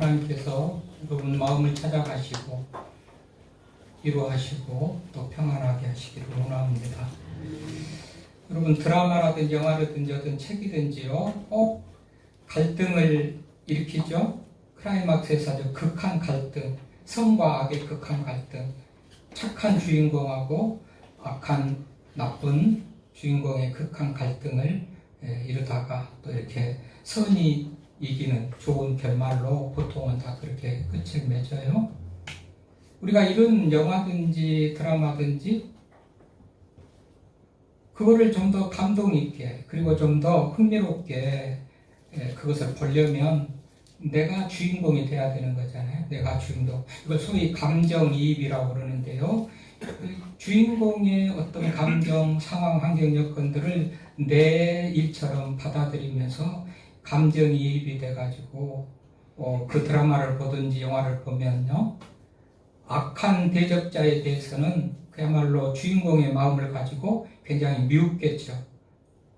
하나님께서 여러분 마음을 찾아가시고 위로하시고 또 평안하게 하시기를 원합니다. 여러분 드라마라든지 영화라든지 어떤 책이든지요 꼭 갈등을 일으키죠. 클라이막스에서 아주 극한 갈등, 선과 악의 극한 갈등, 착한 주인공하고 악한 나쁜 주인공의 극한 갈등을 이루다가 또 이렇게 선이 이기는 좋은 결말로 보통은 다 그렇게 끝을 맺어요. 우리가 이런 영화든지 드라마든지 그거를 좀 더 감동 있게 그리고 좀 더 흥미롭게 그것을 보려면 내가 주인공이 돼야 되는 거잖아요. 내가 주인공. 이걸 소위 감정이입이라고 그러는데요. 주인공의 어떤 감정, 상황, 환경 여건들을 내 일처럼 받아들이면서 감정이입이 돼가지고 그 드라마를 보든지 영화를 보면요. 악한 대적자에 대해서는 그야말로 주인공의 마음을 가지고 굉장히 미웃겠죠.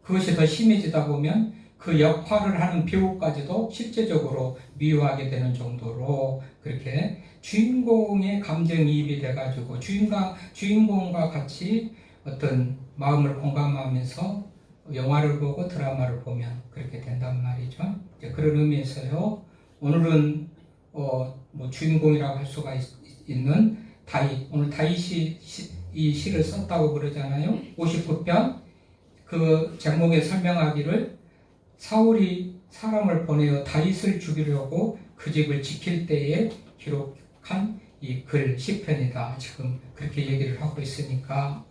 그것이 더 심해지다 보면 그 역할을 하는 배우까지도 실제적으로 미워하게 되는 정도로 그렇게 주인공의 감정이입이 돼가지고 주인공과 같이 어떤 마음을 공감하면서 영화를 보고 드라마를 보면 그렇게 된단 말이죠. 그런 의미에서요. 오늘은 뭐 주인공이라고 할 수가 있는 다윗, 오늘 다윗이 이 시를 썼다고 그러잖아요. 59편 그 제목에 설명하기를 사울이 사람을 보내어 다윗을 죽이려고 그 집을 지킬 때에 기록한 이 글 시편이다. 지금 그렇게 얘기를 하고 있으니까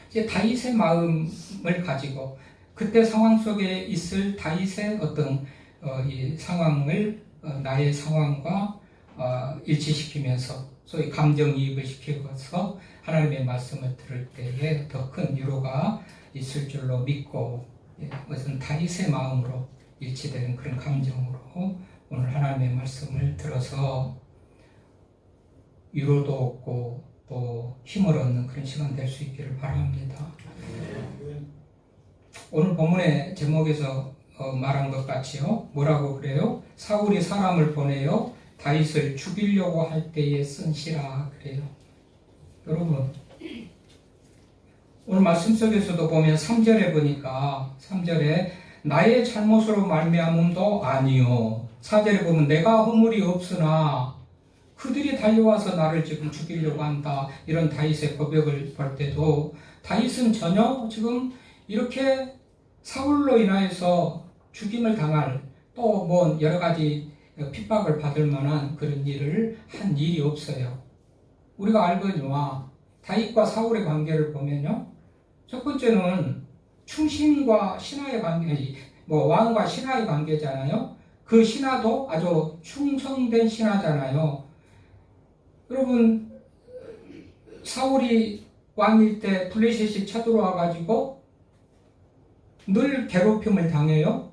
이제 다윗의 마음을 가지고 그때 상황 속에 있을 다윗의 어떤 이 상황을 나의 상황과 일치시키면서 소위 감정이입을 시키면서 하나님의 말씀을 들을 때에 더 큰 위로가 있을 줄로 믿고 그것은 다윗의 마음으로 일치되는 그런 감정으로 오늘 하나님의 말씀을 들어서 위로도 얻고 또 힘을 얻는 그런 시간 될 수 있기를 바랍니다. 오늘 본문의 제목에서 말한 것 같이요. 뭐라고 그래요? 사울이 사람을 보내요 다윗을 죽이려고 할 때에 쓴 시라 그래요. 여러분 오늘 말씀 속에서도 보면 3절에 보니까 3절에 나의 잘못으로 말미암음도 아니요 4절에 보면 내가 허물이 없으나 그들이 달려와서 나를 지금 죽이려고 한다 이런 다윗의 고백을 볼 때도 다윗은 전혀 지금 이렇게 사울로 인하여서 죽임을 당할 또 뭐 여러 가지 핍박을 받을 만한 그런 일을 한 일이 없어요. 우리가 알거니와 다윗과 사울의 관계를 보면요. 첫 번째는 충신과 신하의 관계, 뭐 왕과 신하의 관계잖아요. 그 신하도 아주 충성된 신하잖아요. 여러분 사울이 왕일 때 블레셋이 쳐들어와 가지고 늘 괴롭힘을 당해요.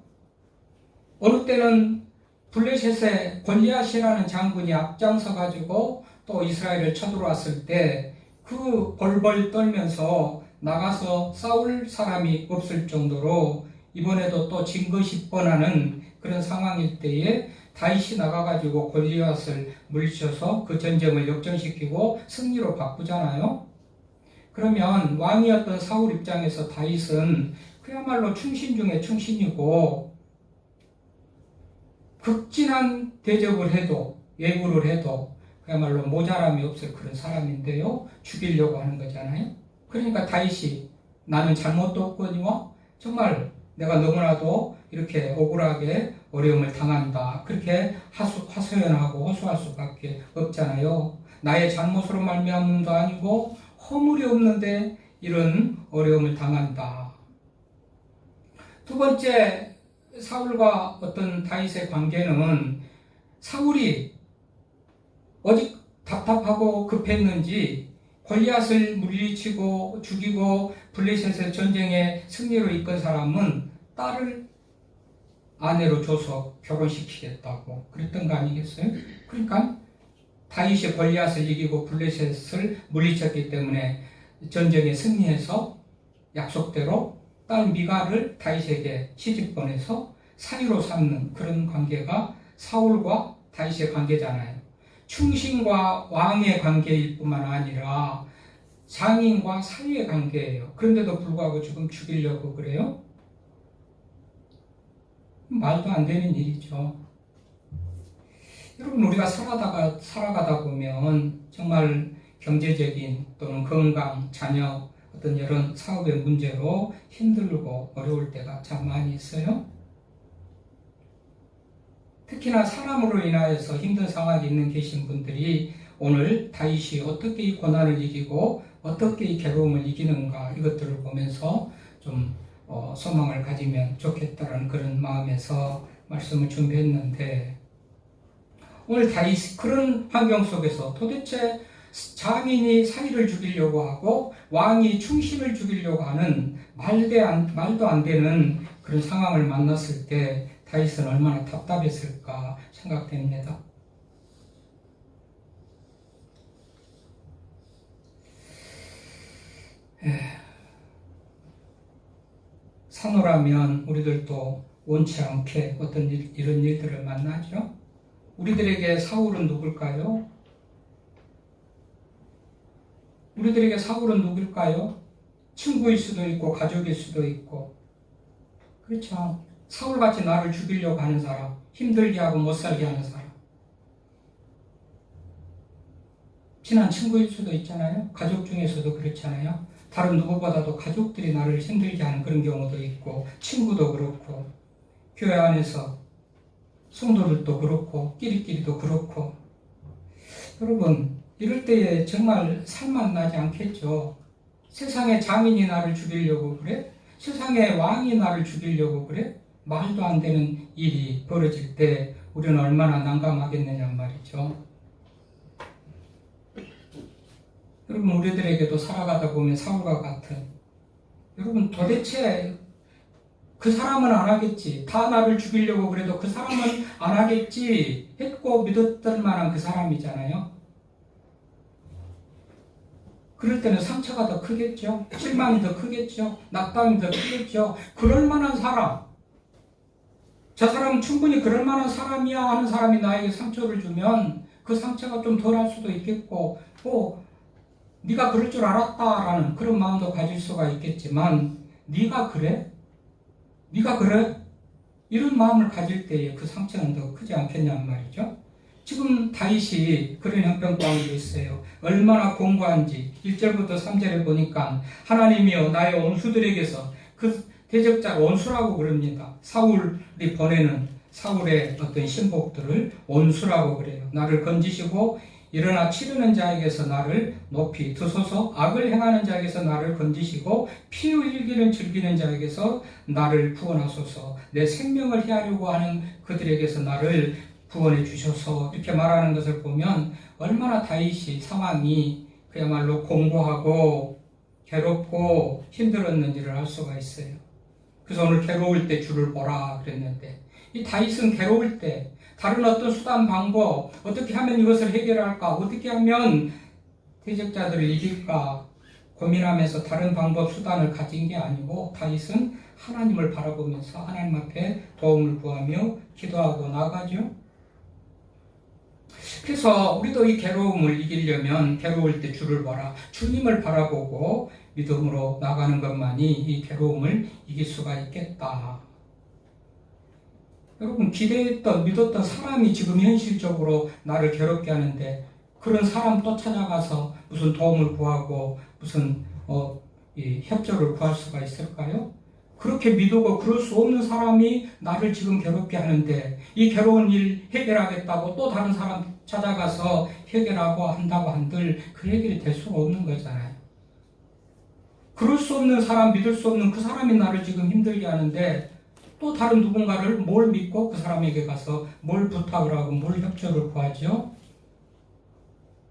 어느 때는 블레셋의 골리앗이라는 장군이 앞장서 가지고 또 이스라엘을 쳐들어왔을 때 그 벌벌 떨면서 나가서 싸울 사람이 없을 정도로 이번에도 또 진 것이 뻔하는 그런 상황일 때에 다윗이 나가가지고 골리앗을 물리쳐서 그 전쟁을 역전시키고 승리로 바꾸잖아요. 그러면 왕이었던 사울 입장에서 다윗은 그야말로 충신 중에 충신이고 극진한 대접을 해도 예구를 해도 그야말로 모자람이 없을 그런 사람인데요. 죽이려고 하는 거잖아요. 그러니까 다윗이 나는 잘못도 없거니와 정말 내가 너무나도 이렇게 억울하게 어려움을 당한다. 그렇게 하소연하고 호소할 수밖에 없잖아요. 나의 잘못으로 말미암음도 아니고 허물이 없는데 이런 어려움을 당한다. 두 번째 사울과 어떤 다윗의 관계는 사울이 어디 답답하고 급했는지 골리앗을 물리치고 죽이고 블레셋의 전쟁에 승리로 이끈 사람은 딸을 아내로 줘서 결혼시키겠다고 그랬던 거 아니겠어요? 그러니까 다윗이 골리앗을 이기고 블레셋을 물리쳤기 때문에 전쟁에 승리해서 약속대로 딸 미갈을 다윗에게 시집 보내서 사위로 삼는 그런 관계가 사울과 다윗의 관계잖아요. 충신과 왕의 관계일 뿐만 아니라 장인과 사위의 관계예요. 그런데도 불구하고 지금 죽이려고 그래요? 말도 안 되는 일이죠. 여러분, 우리가 살아가다 보면 정말 경제적인 또는 건강, 자녀, 어떤 이런 사업의 문제로 힘들고 어려울 때가 참 많이 있어요. 특히나 사람으로 인하여서 힘든 상황에 계신 분들이 오늘 다윗이 어떻게 이 고난을 이기고 어떻게 이 괴로움을 이기는가, 이것들을 보면서 좀 소망을 가지면 좋겠다는 그런 마음에서 말씀을 준비했는데, 오늘 다윗 그런 환경 속에서 도대체 장인이 사위를 죽이려고 하고 왕이 충신을 죽이려고 하는 말도 안 되는 그런 상황을 만났을 때 다윗은 얼마나 답답했을까 생각됩니다. 산호라면 우리들도 원치 않게 어떤 이런 일들을 만나죠. 우리들에게 사울은 누굴까요? 우리들에게 사울은 누굴까요? 친구일 수도 있고 가족일 수도 있고, 그렇죠. 사울같이 나를 죽이려고 하는 사람, 힘들게 하고 못 살게 하는 사람, 친한 친구일 수도 있잖아요. 가족 중에서도 그렇잖아요. 다른 누구보다도 가족들이 나를 힘들게 하는 그런 경우도 있고, 친구도 그렇고, 교회 안에서 성도들도 그렇고, 끼리끼리도 그렇고. 여러분, 이럴 때에 정말 살만 나지 않겠죠. 세상에 장인이 나를 죽이려고 그래? 세상에 왕이 나를 죽이려고 그래? 말도 안 되는 일이 벌어질 때 우리는 얼마나 난감하겠느냐 말이죠. 여러분, 우리들에게도 살아가다 보면 사울과 같은, 여러분, 도대체 그 사람은 안 하겠지, 다 나를 죽이려고 그래도 그 사람은 안 하겠지 했고 믿었던 만한 그 사람이잖아요. 그럴 때는 상처가 더 크겠죠. 실망이 더 크겠죠. 낙담이 더 크겠죠. 그럴 만한 사람, 저 사람은 충분히 그럴 만한 사람이야 하는 사람이 나에게 상처를 주면 그 상처가 좀 덜할 수도 있겠고, 네가 그럴 줄 알았다라는 그런 마음도 가질 수가 있겠지만, 네가 그래? 네가 그래? 이런 마음을 가질 때에 그 상처는 더 크지 않겠냔 말이죠. 지금 다윗이 그런 형편 가운데 있어요. 얼마나 공고한지 1절부터 3절에 보니까 하나님이여 나의 원수들에게서, 그 대적자 원수라고 그럽니다. 사울이 보내는 사울의 어떤 신복들을 원수라고 그래요. 나를 건지시고 일어나 치르는 자에게서 나를 높이 드소서. 악을 행하는 자에게서 나를 건지시고 피 흘리기를 즐기는 자에게서 나를 구원하소서. 내 생명을 해하려고 하는 그들에게서 나를 구원해 주셔서. 이렇게 말하는 것을 보면 얼마나 다윗이 상황이 그야말로 공고하고 괴롭고 힘들었는지를 알 수가 있어요. 그래서 오늘 괴로울 때 주를 보라 그랬는데, 이 다윗은 괴로울 때 다른 어떤 수단 방법, 어떻게 하면 이것을 해결할까, 어떻게 하면 대적자들을 이길까 고민하면서 다른 방법 수단을 가진 게 아니고, 다윗은 하나님을 바라보면서 하나님 앞에 도움을 구하며 기도하고 나가죠. 그래서 우리도 이 괴로움을 이기려면 괴로울 때 주를 보라, 주님을 바라보고 믿음으로 나가는 것만이 이 괴로움을 이길 수가 있겠다. 여러분, 기대했던, 믿었던 사람이 지금 현실적으로 나를 괴롭게 하는데, 그런 사람 또 찾아가서 무슨 도움을 구하고 무슨 협조를 구할 수가 있을까요? 그렇게 믿고 그럴 수 없는 사람이 나를 지금 괴롭게 하는데, 이 괴로운 일 해결하겠다고 또 다른 사람 찾아가서 해결하고 한다고 한들 그 해결이 될 수가 없는 거잖아요. 그럴 수 없는 사람, 믿을 수 없는 그 사람이 나를 지금 힘들게 하는데, 또 다른 누군가를 뭘 믿고 그 사람에게 가서 뭘 부탁을 하고 뭘 협조를 구하죠?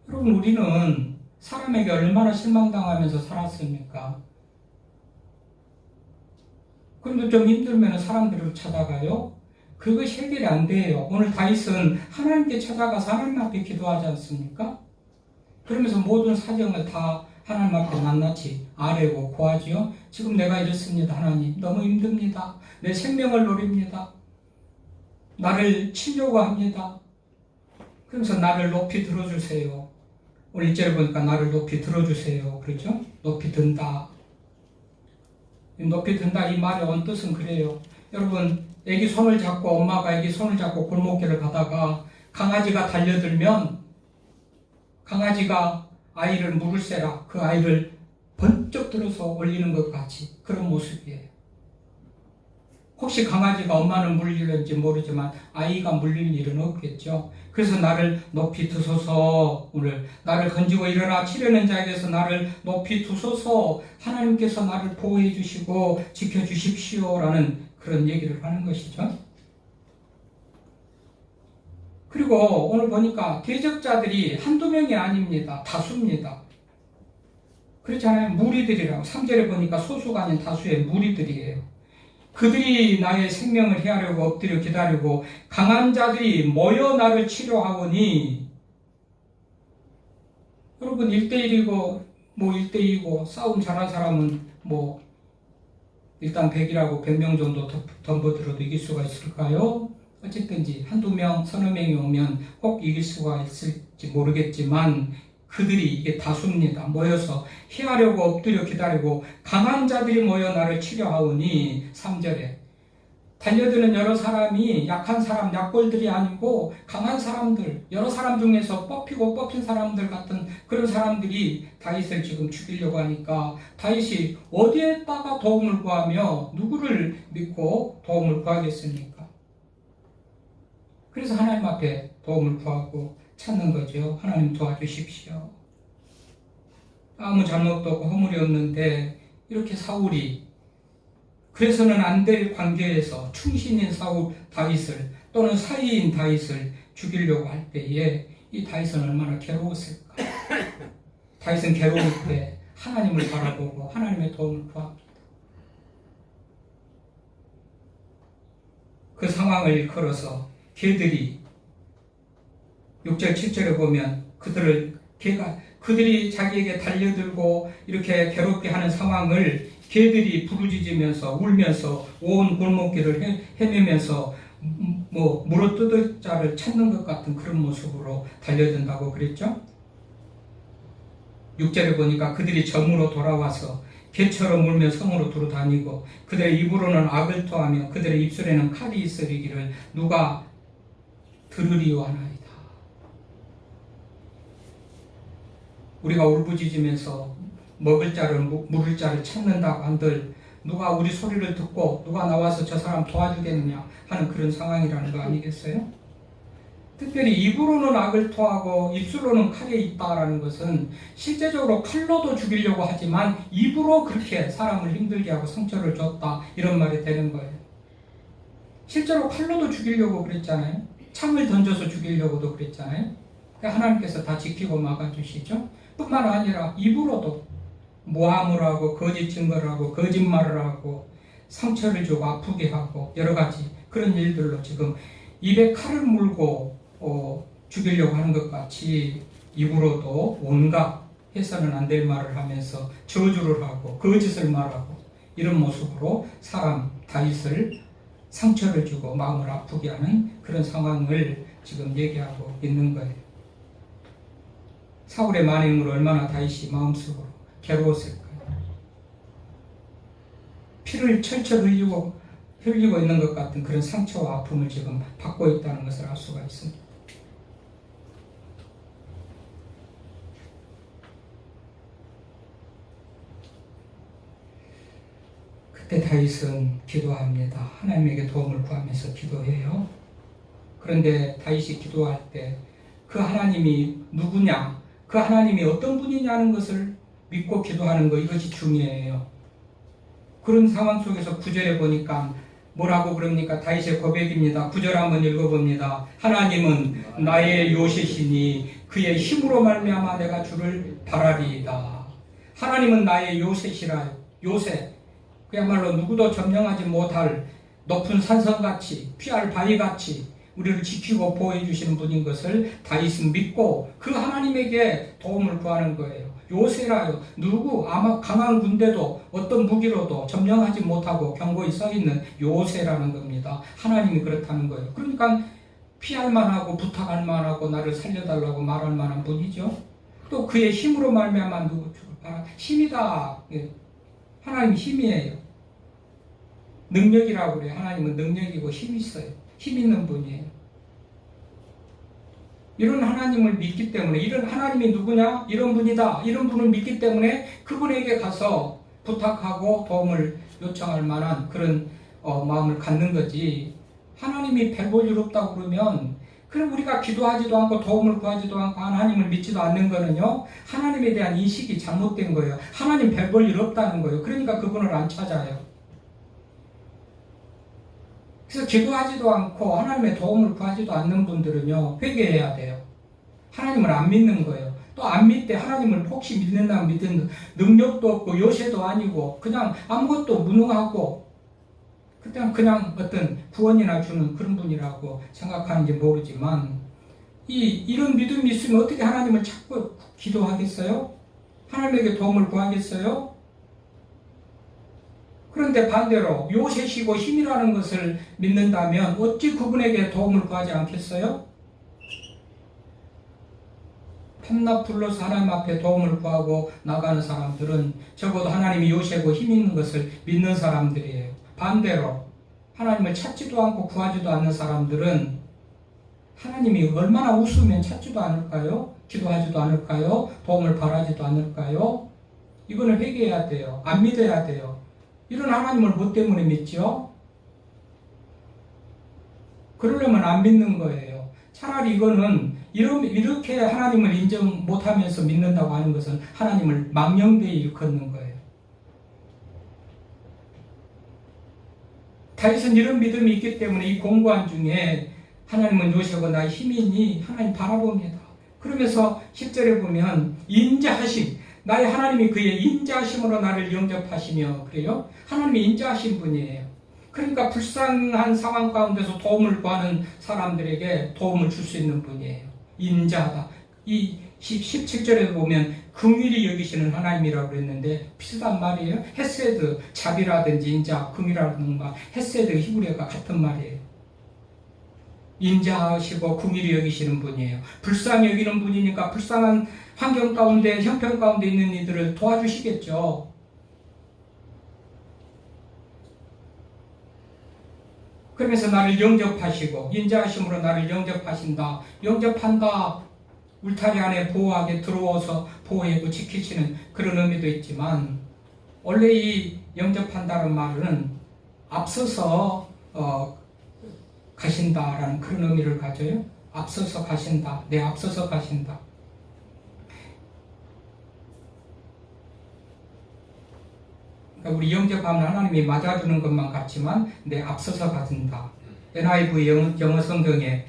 여러분, 우리는 사람에게 얼마나 실망당하면서 살았습니까? 그런데 좀 힘들면 사람들을 찾아가요? 그것이 해결이 안 돼요. 오늘 다윗은 하나님께 찾아가서 하나님 앞에 기도하지 않습니까? 그러면서 모든 사정을 다 하나님 앞에 낱낱이 아뢰고 고하지요. 지금 내가 이렇습니다. 하나님, 너무 힘듭니다. 내 생명을 노립니다. 나를 치려고 합니다. 그러면서 나를 높이 들어주세요. 오늘 1절에 보니까 나를 높이 들어주세요. 그렇죠? 높이 든다. 높이 든다 이 말의 언뜻은 그래요. 여러분, 애기 손을 잡고 엄마가 애기 손을 잡고 골목길을 가다가 강아지가 달려들면 강아지가 아이를 물을 새라 그 아이를 번쩍 들어서 올리는 것 같이 그런 모습이에요. 혹시 강아지가 엄마는 물릴는지 모르지만 아이가 물릴 일은 없겠죠. 그래서 나를 높이 두소서, 오늘 나를 건지고 일어나 치려는 자에게서 나를 높이 두소서, 하나님께서 나를 보호해 주시고 지켜주십시오라는 그런 얘기를 하는 것이죠. 그리고 오늘 보니까 대적자들이 한두 명이 아닙니다. 다수입니다. 그렇잖아요. 무리들이라고. 3절에 보니까 소수가 아닌 다수의 무리들이에요. 그들이 나의 생명을 해하려고 엎드려 기다리고 강한 자들이 모여 나를 치료하오니, 여러분 1대1이고 뭐 1대2고 싸움 잘한 사람은 뭐 일단 100이라고 100명 정도 덤벼들어도 이길 수가 있을까요? 어쨌든지 한두 명, 서너 명이 오면 꼭 이길 수가 있을지 모르겠지만 그들이 이게 다수입니다. 모여서 해하려고 엎드려 기다리고 강한 자들이 모여 나를 치료하오니, 3절에 달려드는 여러 사람이 약한 사람, 약골들이 아니고 강한 사람들, 여러 사람 중에서 뽑히고 뽑힌 사람들 같은 그런 사람들이 다윗을 지금 죽이려고 하니까 다윗이 어디에다가 도움을 구하며 누구를 믿고 도움을 구하겠습니까? 그래서 하나님 앞에 도움을 구하고 찾는 거죠. 하나님 도와주십시오. 아무 잘못도 없고 허물이 없는데 이렇게 사울이, 그래서는 안 될 관계에서 충신인 사울 다윗을 또는 사이인 다윗을 죽이려고 할 때에 이 다윗은 얼마나 괴로웠을까. 다윗은 괴로울 때 하나님을 바라보고 하나님의 도움을 구합니다. 그 상황을 일컬어서 개들이 6절 7절에 보면 그들이 자기에게 달려들고 이렇게 괴롭게 하는 상황을 개들이 부르짖으면서 울면서 온 골목길을 헤매면서 뭐 물어뜯을 자를 찾는 것 같은 그런 모습으로 달려든다고 그랬죠. 6절에 보니까 그들이 점으로 돌아와서 개처럼 울며 성으로 두루 다니고 그들의 입으로는 악을 토하며 그들의 입술에는 칼이 있으리기를 누가 들으리요 하나이다. 우리가 울부짖으면서 먹을 자를 물을 자를 찾는다고 한들 누가 우리 소리를 듣고 누가 나와서 저 사람 도와주겠느냐 하는 그런 상황이라는 거 아니겠어요? 특별히 입으로는 악을 토하고 입술로는 칼이 있다라는 것은 실제적으로 칼로도 죽이려고 하지만 입으로 그렇게 사람을 힘들게 하고 상처를 줬다 이런 말이 되는 거예요. 실제로 칼로도 죽이려고 그랬잖아요. 창을 던져서 죽이려고도 그랬잖아요. 하나님께서 다 지키고 막아주시죠. 뿐만 아니라 입으로도 모함을 하고 거짓 증거를 하고 거짓말을 하고 상처를 주고 아프게 하고 여러 가지 그런 일들로 지금 입에 칼을 물고 죽이려고 하는 것 같이 입으로도 온갖 해서는 안 될 말을 하면서 저주를 하고 거짓을 말하고 이런 모습으로 사람 다윗을 상처를 주고 마음을 아프게 하는 그런 상황을 지금 얘기하고 있는 거예요. 사울의 만행으로 얼마나 다윗이 마음속으로 괴로웠을까요? 피를 철철 흘리고 있는 것 같은 그런 상처와 아픔을 지금 받고 있다는 것을 알 수가 있습니다. 그때 다윗은 기도합니다. 하나님에게 도움을 구하면서 기도해요. 그런데 다윗이 기도할 때 그 하나님이 누구냐, 그 하나님이 어떤 분이냐는 것을 믿고 기도하는 것, 이것이 중요해요. 그런 상황 속에서 9절에 보니까 뭐라고 그럽니까? 다윗의 고백입니다. 9절 한번 읽어봅니다. 하나님은 나의 요새시니 그의 힘으로 말미암아 내가 주를 바라리이다. 하나님은 나의 요새시라. 요새, 그야말로 누구도 점령하지 못할 높은 산성같이 피할 바위같이 우리를 지키고 보호해 주시는 분인 것을 다윗은 믿고 그 하나님에게 도움을 구하는 거예요. 요새라요. 누구 아마 강한 군대도 어떤 무기로도 점령하지 못하고 견고히 서 있는 요새라는 겁니다. 하나님이 그렇다는 거예요. 그러니까 피할 만하고 부탁할 만하고 나를 살려달라고 말할 만한 분이죠. 또 그의 힘으로 말미암아 누구 힘이다. 예. 하나님 힘이에요. 능력이라고 그래요. 하나님은 능력이고 힘이 있어요. 힘 있는 분이에요. 이런 하나님을 믿기 때문에, 이런 하나님이 누구냐? 이런 분이다. 이런 분을 믿기 때문에 그분에게 가서 부탁하고 도움을 요청할 만한 그런 마음을 갖는 거지. 하나님이 별 볼 일 없다고 그러면, 그럼 우리가 기도하지도 않고 도움을 구하지도 않고 하나님을 믿지도 않는 거는요, 하나님에 대한 인식이 잘못된 거예요. 하나님 별 볼 일 없다는 거예요. 그러니까 그분을 안 찾아요. 그래서 기도하지도 않고 하나님의 도움을 구하지도 않는 분들은요, 회개해야 돼요. 하나님을 안 믿는 거예요. 또 안 믿대 하나님을 혹시 믿는다면 믿는 능력도 없고 요새도 아니고 그냥 아무것도 무능하고 그냥 어떤 구원이나 주는 그런 분이라고 생각하는지 모르지만, 이런 믿음이 있으면 어떻게 하나님을 찾고 기도하겠어요? 하나님에게 도움을 구하겠어요? 그런데 반대로 요새시고 힘이라는 것을 믿는다면 어찌 그분에게 도움을 구하지 않겠어요? 밤낮 불러서 하나님 앞에 도움을 구하고 나가는 사람들은 적어도 하나님이 요새고 힘 있는 것을 믿는 사람들이에요. 반대로 하나님을 찾지도 않고 구하지도 않는 사람들은 하나님이 얼마나 웃으면 찾지도 않을까요? 기도하지도 않을까요? 도움을 바라지도 않을까요? 이거는 회개해야 돼요. 안 믿어야 돼요. 이런 하나님을 뭐 때문에 믿죠? 그러려면 안 믿는 거예요. 차라리 이거는 이렇게 하나님을 인정 못하면서 믿는다고 하는 것은 하나님을 망령되이 일컫는 거예요. 다윗은 이런 믿음이 있기 때문에 이 공고한 중에 하나님은 요새고 나의 힘이니 하나님 바라봅니다. 그러면서 10절에 보면 인자하심, 나의 하나님이 그의 인자하심으로 나를 영접하시며, 그래요? 하나님이 인자하신 분이에요. 그러니까 불쌍한 상황 가운데서 도움을 구하는 사람들에게 도움을 줄 수 있는 분이에요. 인자하다. 이 17절에 보면 긍휼히 여기시는 하나님이라고 그랬는데 비슷한 말이에요. 헤세드, 자비라든지 인자, 긍휼이라는 말, 헤세드, 히브리어가 같은 말이에요. 인자하시고 긍휼히 여기시는 분이에요. 불쌍히 여기는 분이니까 불쌍한 환경 가운데, 형편 가운데 있는 이들을 도와주시겠죠. 그러면서 나를 영접하시고, 인자하심으로 나를 영접하신다. 영접한다. 울타리 안에 보호하게 들어와서 보호하고 지키시는 그런 의미도 있지만, 원래 이 영접한다는 말은 앞서서 가신다라는 그런 의미를 가져요. 앞서서 가신다. 내 앞서서 가신다. 그러니까 우리 영접하면 하나님이 맞아주는 것만 같지만 내 앞서서 가신다. NIV 영어 성경에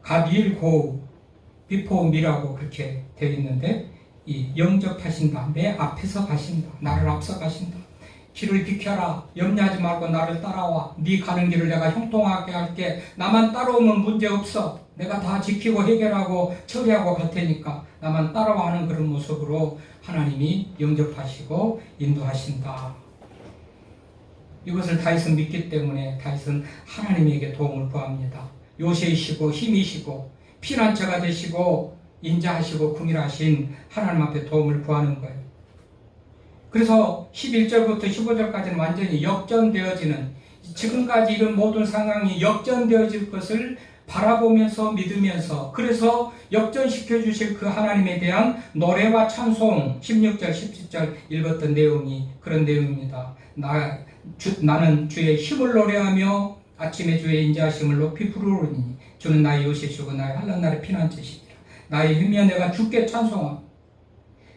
God will go before me라고 그렇게 되어 있는데, 이 영접하신다. 내 앞에서 가신다. 나를 앞서 가신다. 길을 비켜라. 염려하지 말고 나를 따라와. 네 가는 길을 내가 형통하게 할게. 나만 따라오면 문제없어. 내가 다 지키고 해결하고 처리하고 갈 테니까 나만 따라와 하는 그런 모습으로 하나님이 영접하시고 인도하신다. 이것을 다윗은 믿기 때문에 다윗은 하나님에게 도움을 구합니다. 요새이시고 힘이시고 피난처가 되시고 인자하시고 긍휼하신 하나님 앞에 도움을 구하는 거예요. 그래서 11절부터 15절까지는 완전히 역전되어지는, 지금까지 이런 모든 상황이 역전되어질 것을 바라보면서 믿으면서, 그래서 역전시켜 주실 그 하나님에 대한 노래와 찬송, 16절 17절 읽었던 내용이 그런 내용입니다. 나는 주의 힘을 노래하며 아침에 주의 인자하심을 높이 부르노니 주는 나의 요새시고 나의 한란 날의 피난처시니라. 나의 힘이여 내가 주께 찬송함.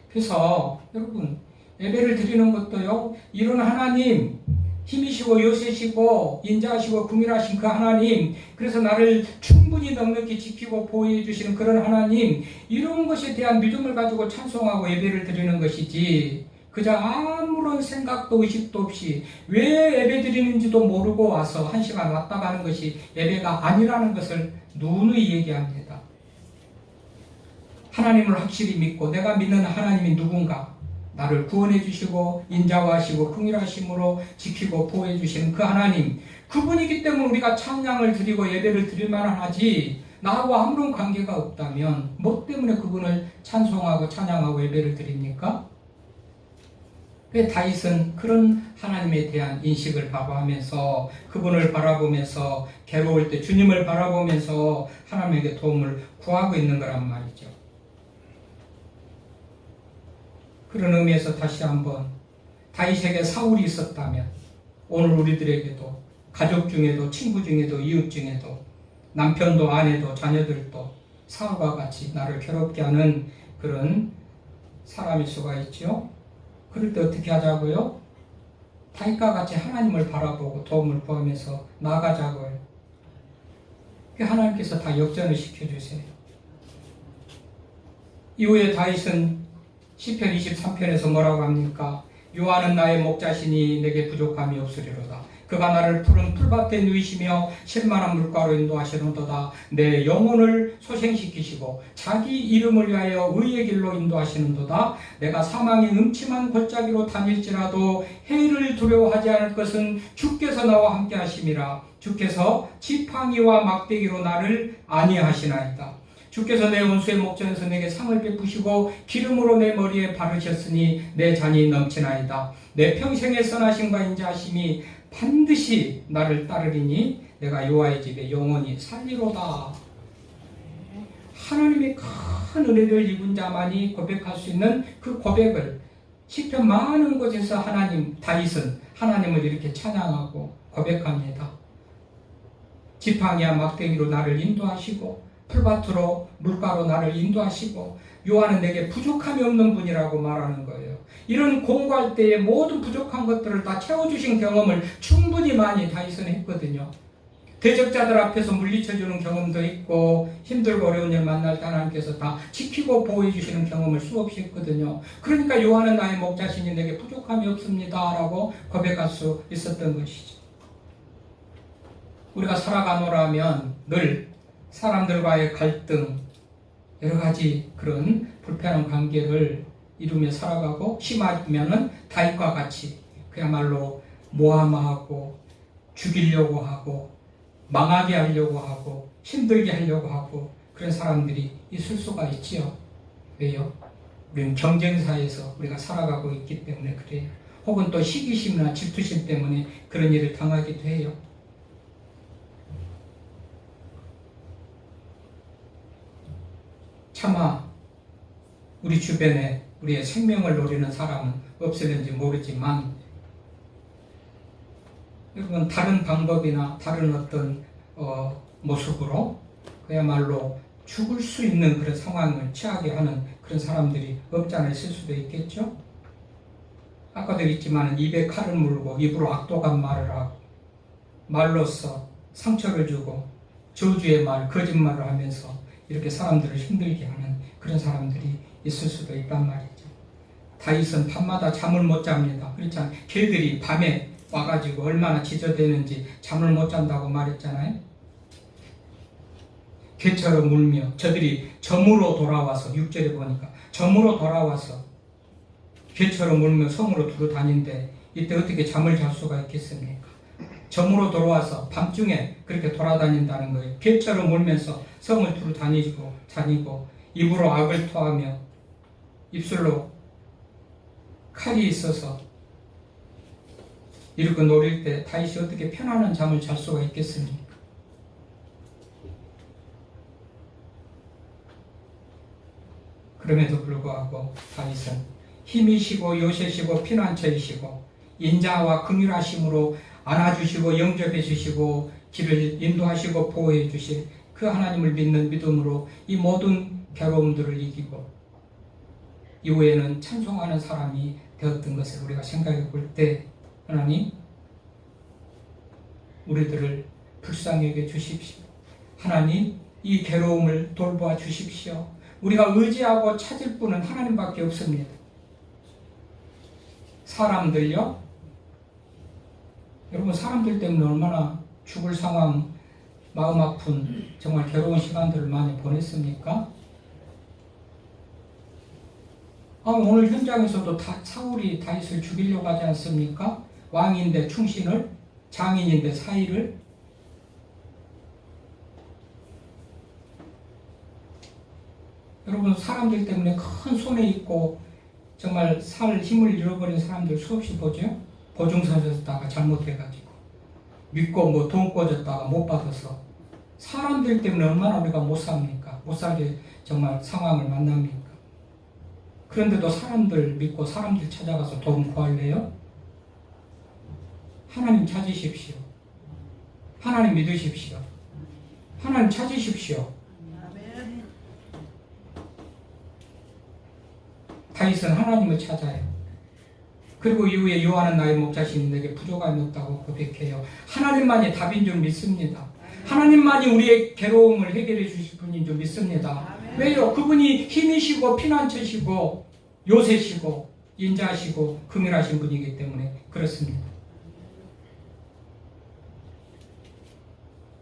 그래서 여러분, 예배를 드리는 것도요, 이런 하나님, 힘이시고 요새시고 인자하시고 긍휼하신 그 하나님, 그래서 나를 충분히 넉넉히 지키고 보호해 주시는 그런 하나님, 이런 것에 대한 믿음을 가지고 찬송하고 예배를 드리는 것이지, 그저 아무런 생각도 의식도 없이 왜 예배 드리는지도 모르고 와서 1시간 왔다 가는 것이 예배가 아니라는 것을 누누이 얘기합니다. 하나님을 확실히 믿고 내가 믿는 하나님이 누군가, 나를 구원해 주시고 인자하시고 긍휼하심으로 지키고 보호해 주시는 그 하나님, 그분이기 때문에 우리가 찬양을 드리고 예배를 드릴 만하지, 나하고 아무런 관계가 없다면 뭐 때문에 그분을 찬송하고 찬양하고 예배를 드립니까? 그 다윗은 그런 하나님에 대한 인식을 바라보면서, 그분을 바라보면서, 괴로울 때 주님을 바라보면서 하나님에게 도움을 구하고 있는 거란 말이죠. 그런 의미에서 다시 한번, 다윗에게 사울이 있었다면 오늘 우리들에게도, 가족 중에도 친구 중에도 이웃 중에도 남편도 아내도 자녀들도 사울과 같이 나를 괴롭게 하는 그런 사람일 수가 있죠. 그럴 때 어떻게 하자고요? 다윗과 같이 하나님을 바라보고 도움을 구하면서 나아가자고요. 하나님께서 다 역전을 시켜주세요. 이후에 다윗은 시편 23편에서 뭐라고 합니까? 여호와는 나의 목자시니 내게 부족함이 없으리로다. 그가 나를 푸른 풀밭에 누이시며 실만한 물가로 인도하시는도다. 내 영혼을 소생시키시고 자기 이름을 위하여 의의 길로 인도하시는도다. 내가 사망의 음침한 골짜기로 다닐지라도 해를 두려워하지 않을 것은 주께서 나와 함께 하심이라. 주께서 지팡이와 막대기로 나를 안위하시나이다. 주께서 내 원수의 목전에서 내게 상을 베푸시고 기름으로 내 머리에 바르셨으니 내 잔이 넘치나이다. 내 평생의 선하심과 인자하심이 반드시 나를 따르리니 내가 여호와의 집에 영원히 살리로다. 하나님의 큰 은혜를 입은 자만이 고백할 수 있는 그 고백을 시편 많은 곳에서 다윗은 하나님을 이렇게 찬양하고 고백합니다. 지팡이와 막대기로 나를 인도하시고 풀밭으로 물가로 나를 인도하시고 여호와는 내게 부족함이 없는 분이라고 말하는 거예요. 이런 공고할 때의 모든 부족한 것들을 다 채워주신 경험을 충분히 많이 다윗은 했거든요. 대적자들 앞에서 물리쳐주는 경험도 있고, 힘들고 어려운 일 만날 때 하나님께서 다 지키고 보호해 주시는 경험을 수없이 했거든요. 그러니까 여호와는 나의 목자시니 내게 부족함이 없습니다 라고 고백할 수 있었던 것이죠. 우리가 살아가노라면 늘 사람들과의 갈등, 여러 가지 그런 불편한 관계를 이루며 살아가고, 심하면은 다윗과 같이 그야말로 모함하고 죽이려고 하고 망하게 하려고 하고 힘들게 하려고 하고 그런 사람들이 있을 수가 있지요. 왜요? 우리는 경쟁사에서 우리가 살아가고 있기 때문에 그래요. 혹은 또 시기심이나 질투심 때문에 그런 일을 당하기도 해요. 차마 우리 주변에 우리의 생명을 노리는 사람은 없을는지 모르지만, 여러분 다른 방법이나 다른 어떤 모습으로 그야말로 죽을 수 있는 그런 상황을 취하게 하는 그런 사람들이 없지 않아 있을 수도 있겠죠. 아까도 있지만 입에 칼을 물고 입으로 악독한 말을 하고 말로써 상처를 주고 저주의 말, 거짓말을 하면서 이렇게 사람들을 힘들게 하는 그런 사람들이 있을 수도 있단 말이죠. 다윗은 밤마다 잠을 못 잡니다. 그렇잖아요. 개들이 밤에 와가지고 얼마나 지저대는지 잠을 못 잔다고 말했잖아요. 개처럼 울며 저들이 점으로 돌아와서, 6절에 보니까 점으로 돌아와서 개처럼 울며 성으로 두루 다닌데 이때 어떻게 잠을 잘 수가 있겠습니까? 점으로 돌아와서 밤중에 그렇게 돌아다닌다는 거예요. 개처럼 울면서 성을 두루 다니고 입으로 악을 토하며 입술로 칼이 있어서 이렇게 노릴 때 다윗이 어떻게 편안한 잠을 잘 수가 있겠습니까? 그럼에도 불구하고 다윗은 힘이시고 요새시고 피난처이시고 인자와 긍휼하심으로 안아주시고 영접해 주시고 길을 인도하시고 보호해 주실 그 하나님을 믿는 믿음으로 이 모든 괴로움들을 이기고 이후에는 찬송하는 사람이 되었던 것을 우리가 생각해 볼 때, 하나님 우리들을 불쌍히 여겨 주십시오. 하나님 이 괴로움을 돌보아 주십시오. 우리가 의지하고 찾을 분은 하나님밖에 없습니다. 사람들요? 여러분 사람들 때문에 얼마나 죽을 상황, 마음 아픈 정말 괴로운 시간들을 많이 보냈습니까? 오늘 현장에서도 사울이 다윗을 죽이려고 하지 않습니까? 왕인데 충신을, 장인인데 사위를. 여러분, 사람들 때문에 큰 손해 있고 정말 살 힘을 잃어버린 사람들 수없이 보죠. 보증서줬다가 잘못해가지고 믿고 뭐 돈 꿔줬다가 못 받아서 사람들 때문에 얼마나 우리가 못 삽니까? 못 살게 정말 상황을 만납니까? 그런데도 사람들 믿고 사람들 찾아가서 돈 구할래요? 하나님 찾으십시오. 하나님 믿으십시오. 하나님 찾으십시오. 다윗은 하나님을 찾아요. 그리고 이후에 여호와는 나의 목자시니 내게 부족함이 없다고 고백해요. 하나님만이 답인 줄 믿습니다. 하나님만이 우리의 괴로움을 해결해 주실 분인 줄 믿습니다. 왜요? 그분이 힘이시고 피난처시고 요새시고 인자하시고 긍휼하신 분이기 때문에 그렇습니다.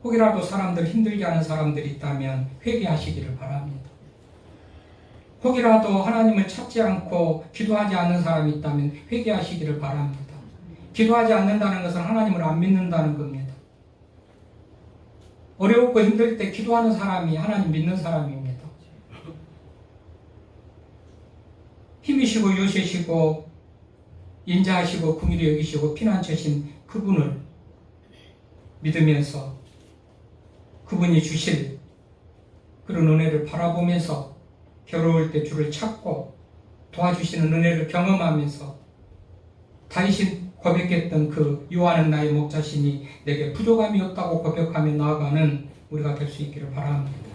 혹이라도 사람들 힘들게 하는 사람들이 있다면 회개하시기를 바랍니다. 혹이라도 하나님을 찾지 않고 기도하지 않는 사람이 있다면 회개하시기를 바랍니다. 기도하지 않는다는 것은 하나님을 안 믿는다는 겁니다. 어렵고 힘들 때 기도하는 사람이 하나님 믿는 사람입니다. 힘이시고 요새시고 인자하시고 긍휼히 여기시고 피난처신 그분을 믿으면서 그분이 주실 그런 은혜를 바라보면서 괴로울 때 주를 찾고 도와주시는 은혜를 경험하면서 다윗이 고백했던 그 여호와는 나의 목자시니 내게 부족함이 없다고 고백하며 나아가는 우리가 될 수 있기를 바랍니다.